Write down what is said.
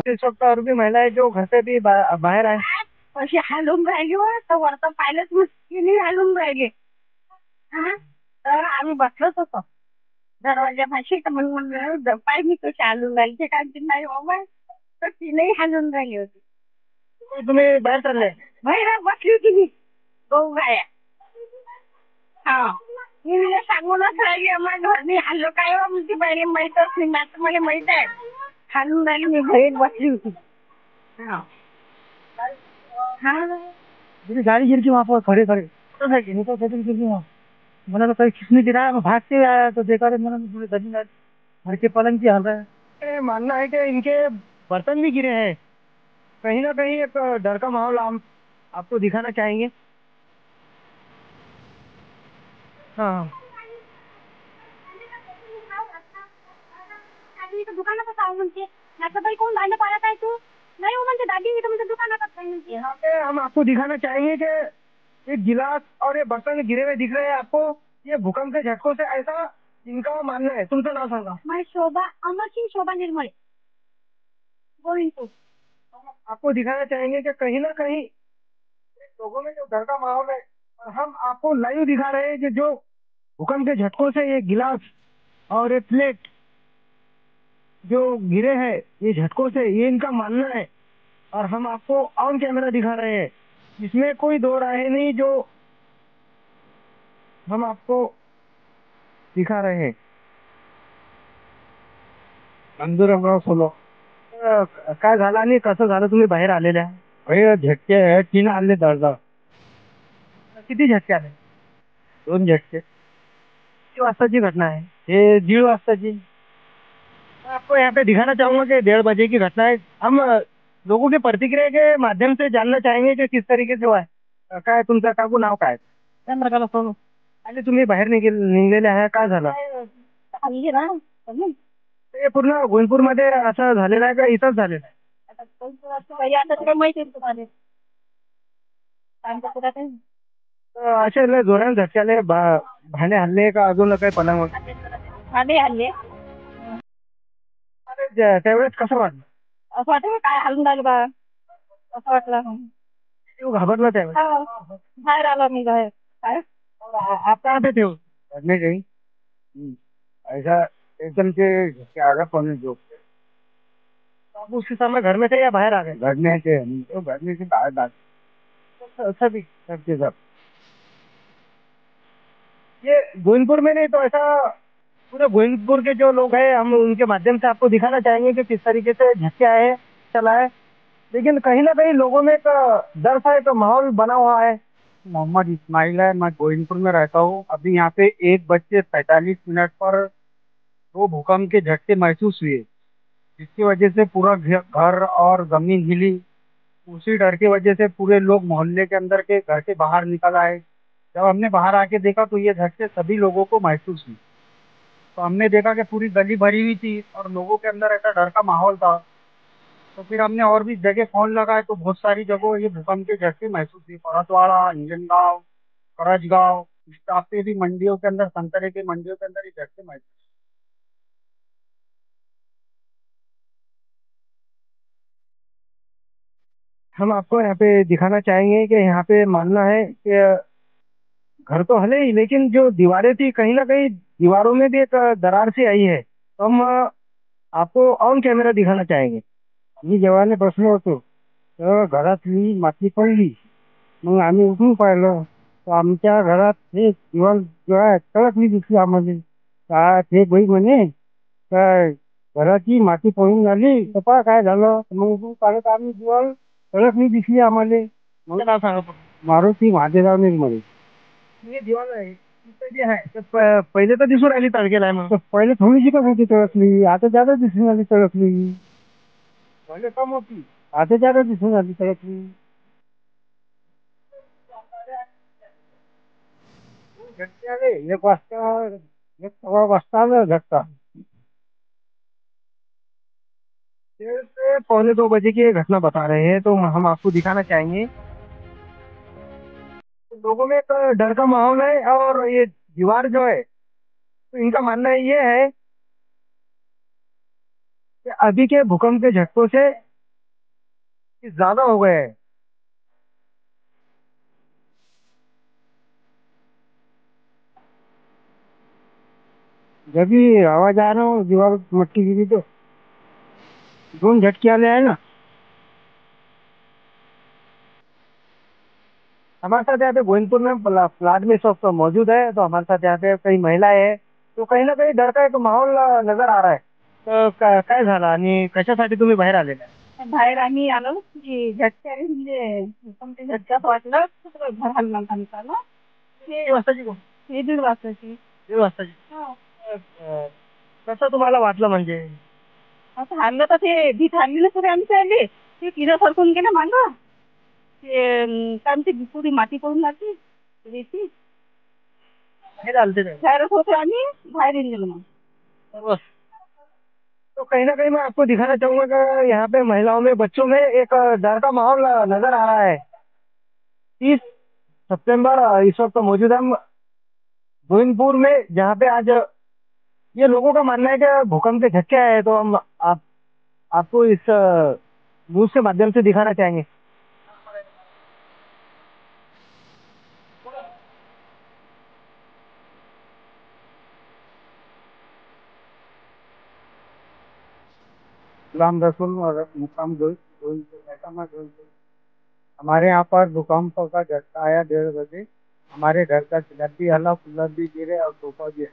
इस वक्त और भी महिलाएं जो घर से भी बाहर आए अशी हलून राहिली हो तर वरतं पाहिलंच मुश्किली हलून राहिले. हा तर आम्ही बसलोच होतो दरवाजा भाशी तर म्हणून पाय मी कशी हलून राहिली ते काय नाही बाबा तर तिनेही हलून राहिली होती. तुम्ही बाहेर चालले. बाहेर बसली होती मी गहू गाया. हा मी सांगूनच राहिली आम्हाला घर मी हल्लो काय हो म्हणते बाहेर माहितच नाही आता मला माहित आहे हलून राहिली मी बाहेर बसली होती. हाँ हाँ मेरी गाड़ी गिर गई वहाँ पर खड़े खड़े तो है कि नहीं तो गिर गई वहाँ. मैंने तो कहीं किसने गिराया मैं भागते हुए आया तो देखा तो मैंने पूरे जमीन घर के पलंग की हाल रहा है. मानना है कि इनके बर्तन भी गिरे हैं. कहीं ना कहीं एक डर का माहौल हम आपको दिखाना चाहेंगे. हाँ. दुकानातच आहो म्हणते माझं बाई कोण राहिलं पाहत आहे तू नाही हो म्हणते दादी मी तुमच्या दुकानातच आहे म्हणते. यहाँ पे हम आपको दिखाना चाहेंगे कि एक गिलास और ये बर्तन गिरे हुए दिख रहे हैं आपको. ये भूकंप के झटकों से ऐसा इनका मानना है. तुमचं नाव सांगा. मैं शोभा अमरसिंह शोभा निर्मल गोविंदपुर. आपको दिखाना चाहेंगे कि कहीं ना कहीं लोगों में जो डर का माहौल है और हम आपको लाइव दिखा रहे हैं कि जो भूकंप के झटकों से ये गिलास और ये प्लेट जो गिरे हैं ये झटकों से ये इनका मानना है. और हम आपको ऑन कैमरा दिखा रहे हैं. इसमें कोई दो राय नहीं जो हम आपको दिखा रहे हैं. मंजूरराव सोलो. काय झालं आणि कसं झालं तुम्ही बाहेर आलेल्या. झटके आहे 3 आले दर्जा. किती झटके आले. 2 झटके. किती वाजताची घटना है. ये 1:30 वाजताची. मैं आपको यहाँ पे दिखाना चाहूंगा कि 1:30 बजे की घटना है. हम लोगों की प्रतिक्रिया के माध्यम से जानना चाहेंगे कि किस तरीके से हुआ है. काय तुमचं काकू नाव काय. चंद्रकला सोनू. आणि तुम्ही बाहेर निघलेले आहे काय झालं. आली ना ते पूर्ण गोविंदपूरमध्ये असं झालेलं आहे का इथंच झालेलं आहे. आता तुला माहिती आहे तुम्हाला आमच्या पुढे काही असे लय जोराने झटके आले. भांडे हल्ले का अजून काही पलंग वगैरे. भांडे आणले त्यावेळेस कसं वाटलं. असं वाटतं काय हलून राहिलं बा असं वाटलं. तू घाबरला त्यावेळेस. बाहेर आला मी बाहेर काय आप कहाँ पे थे घर में गई. ऐसा एकदम से आगे पहुंचे जो आप उस समय घर में थे या बाहर आ गए. घर में थे तो घर में से बाहर आ सभी सबके सब. ये गोविंदपुर में नहीं तो ऐसा पूरे गोविंदपुर के जो लोग हैं हम उनके माध्यम से आपको दिखाना चाहेंगे कि किस तरीके से झटके आए चला है. लेकिन कहीं ना कहीं लोगों में एक डर सा एक माहौल बना हुआ है. मोहम्मद इस्माइल है. मैं गोविंदपुर में रहता हूँ. अभी यहाँ पे 1:45 पर 2 भूकंप के झटके महसूस हुए जिसकी वजह से पूरा घर और जमीन हिली. उसी डर की वजह से पूरे लोग मोहल्ले के अंदर के घर के बाहर निकल आए. जब हमने बाहर आके देखा तो ये झटके सभी लोगों को महसूस हुए. तो हमने देखा कि पूरी गली भरी हुई थी और लोगों के अंदर ऐसा डर का माहौल था. तो फिर हमने और भी जगह फोन लगाए तो बहुत सारी जगहों ये भूकंप के झटके महसूस हुए. परतवाड़ा, इंजनगांव, करजगांव, काफी भी मंडियों के अंदर, संतरे की मंडियों के अंदर ये झटके महसूस. हम आपको यहाँ पे दिखाना चाहेंगे कि यहाँ पे मानना है कि घर तो हले ही लेकिन जो दीवारें थी कहीं ना कहीं दीवारों में भी एक दरार सी आई है. तो हम आपको ऑन कॅमेरा दिखाना चाहेंगे. मी जेव्हा बसलो होतो तेव्हा घरातली माती पडली. मग आम्ही उठून पाहिलं तर आमच्या घरात हे दिवाल जेव्हा तळकली दिसली आम्हाला. का ते बाई म्हणे काय घराची माती पडून झाली पप्पा काय झालं. मग उठून पाहिलं तर आम्ही दिवाल तळकली दिसली आम्हाला. मग नाव सांगा. मारुती महादेवराव निर्मळे. ये दिवाल आहे इथं जे आहे तर पहिले तर दिसून राहिली तळकेला आहे. मग पहिले थोडीशी का होती तळकली. आता जादा दिसून आली तळकली. पहिले कम होती आता जादा दिसून आली तळकली. झटके आले 1 वाजता 1 सव्वा वाजता आलं झटका. ये 1:45 की ये घटना बता रहे हैं. तो हम आपको दिखाना चाहेंगे लोगों में एक डर का माहौल है. और ये दीवार जो है तो इनका मानना ये है कि अभी के भूकंप के झटकों से ये ज्यादा हो गए हैं। जब भी आवाज आ रहा हूँ दीवार मट्टी गिरी तो दोनों झटके आने आए ना। हमारे साथ यहाँ पे गोविंदपुर में प्लाट में सब तो मौजूद है, तो हमारे साथ यहाँ पे कई महिलाएं हैं, तो कहीं ना कहीं डर का एक माहौल नजर आ रहा है। तर काय झालं आणि कशासाठी तुम्ही बाहेर आलेला आहे? बाहेर आम्ही आलो की झटके आले म्हणजे कोणत्या झटक्यात वाटलं घर हलणार आमचा ना किती वाजताची गोष्ट? हे 1:30 वाजताची. 1:30 वाजताची. हो. अ, कसं तुम्हाला वाटलं म्हणजे? असं हल्लं तर ते भीत हल्लेलं सगळे आमचे आले ते किडं सरकून गेलं मागं ते आमची पुरी माती पडून लागली रेती हे चालते ते. बाहेरच होते आम्ही बाहेर येऊन गेलो मग. बस. तो कहीं ना कहीं मैं आपको दिखाना चाहूंगा कि यहाँ पे महिलाओं में बच्चों में एक डर का माहौल नजर आ रहा है। 30 सितंबर इस वक्त मौजूद है हम गोविंदपुर में, जहाँ पे आज ये लोगों का मानना है कि भूकंप के झटके आए हैं, तो हम आपको इस न्यूज के माध्यम से दिखाना चाहेंगे। गुलाम रसूल और मुकाम हमारे यहाँ पर भूकंप का झटका आया 1:30 बजे। हमारे घर का छत भी हला, कूलर भी गिरे और सोफा भी